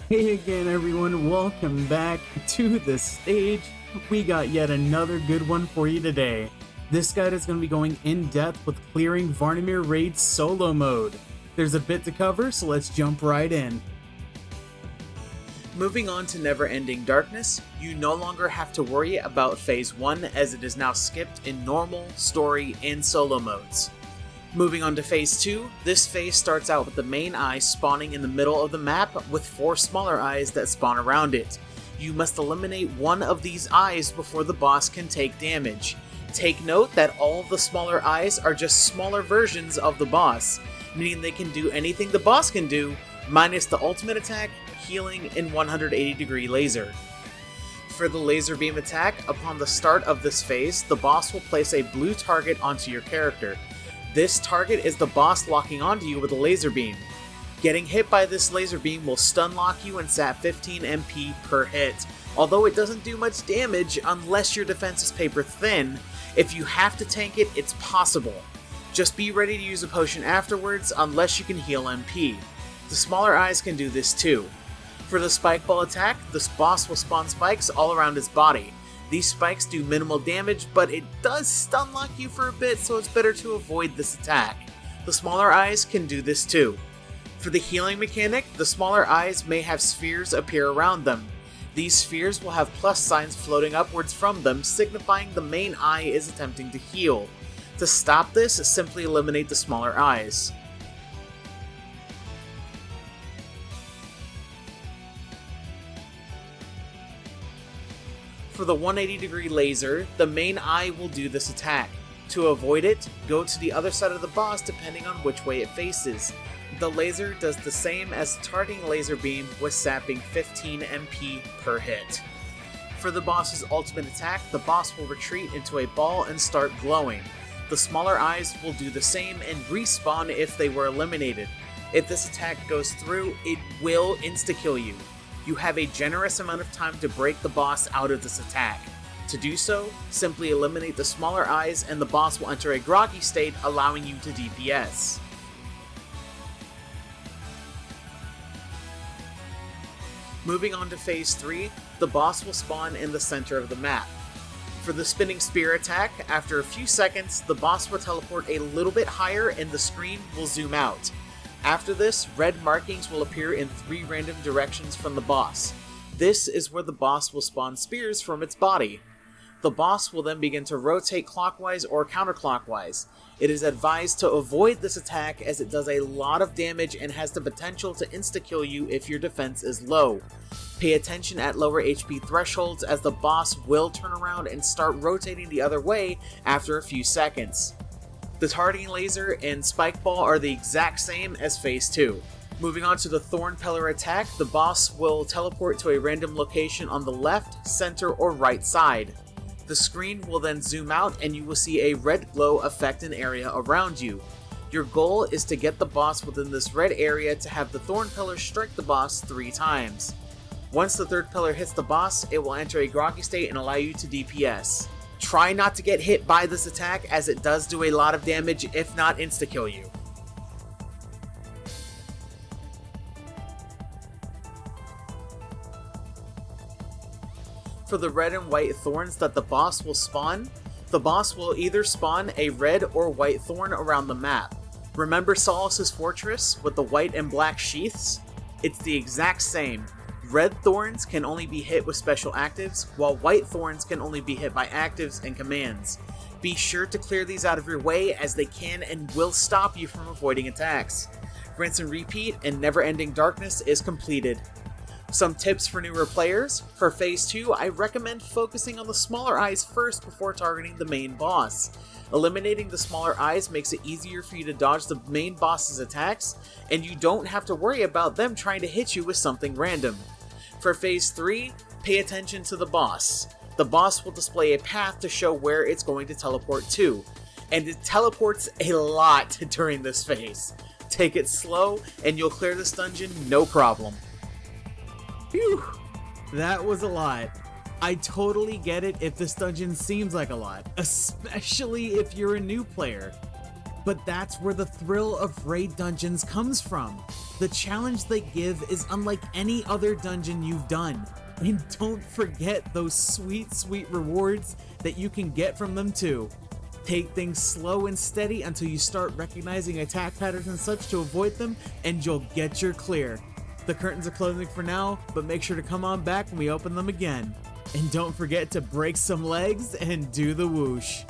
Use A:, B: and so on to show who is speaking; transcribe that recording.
A: Hey again everyone, welcome back to the stage. We got yet another good one for you today. This guide is going to be going in depth with clearing Varnamir Raid solo mode. There's a bit to cover, so let's jump right in. Moving on to Never Ending Darkness, you no longer have to worry about Phase 1 as it is now skipped in normal, story, and solo modes. Moving on to Phase 2, this phase starts out with the main eye spawning in the middle of the map with 4 smaller eyes that spawn around it. You must eliminate one of these eyes before the boss can take damage. Take note that all of the smaller eyes are just smaller versions of the boss, meaning they can do anything the boss can do, minus the ultimate attack, healing, and 180-degree laser. For the laser beam attack, upon the start of this phase, the boss will place a blue target onto your character. This target is the boss locking onto you with a laser beam. Getting hit by this laser beam will stun lock you and sap 15 MP per hit. Although it doesn't do much damage unless your defense is paper thin, if you have to tank it, it's possible. Just be ready to use a potion afterwards unless you can heal MP. The smaller eyes can do this too. For the spike ball attack, this boss will spawn spikes all around his body. These spikes do minimal damage, but it does stun lock you for a bit, so it's better to avoid this attack. The smaller eyes can do this too. For the healing mechanic, the smaller eyes may have spheres appear around them. These spheres will have plus signs floating upwards from them, signifying the main eye is attempting to heal. To stop this, simply eliminate the smaller eyes. For the 180-degree laser, the main eye will do this attack. To avoid it, go to the other side of the boss depending on which way it faces. The laser does the same as the targeting laser beam with sapping 15 MP per hit. For the boss's ultimate attack, the boss will retreat into a ball and start glowing. The smaller eyes will do the same and respawn if they were eliminated. If this attack goes through, it will insta-kill you. You have a generous amount of time to break the boss out of this attack. To do so, simply eliminate the smaller eyes and the boss will enter a groggy state, allowing you to DPS. Moving on to Phase 3, the boss will spawn in the center of the map. For the spinning spear attack, after a few seconds, the boss will teleport a little bit higher and the screen will zoom out. After this, red markings will appear in 3 random directions from the boss. This is where the boss will spawn spears from its body. The boss will then begin to rotate clockwise or counterclockwise. It is advised to avoid this attack as it does a lot of damage and has the potential to insta-kill you if your defense is low. Pay attention at lower HP thresholds as the boss will turn around and start rotating the other way after a few seconds. The targeting laser and spike ball are the exact same as Phase 2. Moving on to the Thorn Pillar attack, the boss will teleport to a random location on the left, center, or right side. The screen will then zoom out and you will see a red glow affect an area around you. Your goal is to get the boss within this red area to have the Thorn Pillar strike the boss 3 times. Once the third pillar hits the boss, it will enter a groggy state and allow you to DPS. Try not to get hit by this attack as it does do a lot of damage, if not insta-kill you. For the red and white thorns that the boss will spawn, the boss will either spawn a red or white thorn around the map. Remember Solace's fortress with the white and black sheaths? It's the exact same. Red thorns can only be hit with special actives, while white thorns can only be hit by actives and commands. Be sure to clear these out of your way as they can and will stop you from avoiding attacks. Rinse and repeat and Never Ending Darkness is completed. Some tips for newer players. For Phase 2, I recommend focusing on the smaller eyes first before targeting the main boss. Eliminating the smaller eyes makes it easier for you to dodge the main boss's attacks, and you don't have to worry about them trying to hit you with something random. For Phase 3, pay attention to the boss. The boss will display a path to show where it's going to teleport to, and it teleports a lot during this phase. Take it slow, and you'll clear this dungeon no problem. Phew, that was a lot. I totally get it if this dungeon seems like a lot, especially if you're a new player. But that's where the thrill of raid dungeons comes from. The challenge they give is unlike any other dungeon you've done. And don't forget those sweet, sweet rewards that you can get from them too. Take things slow and steady until you start recognizing attack patterns and such to avoid them, and you'll get your clear. The curtains are closing for now, but make sure to come on back when we open them again. And don't forget to break some legs and do the whoosh.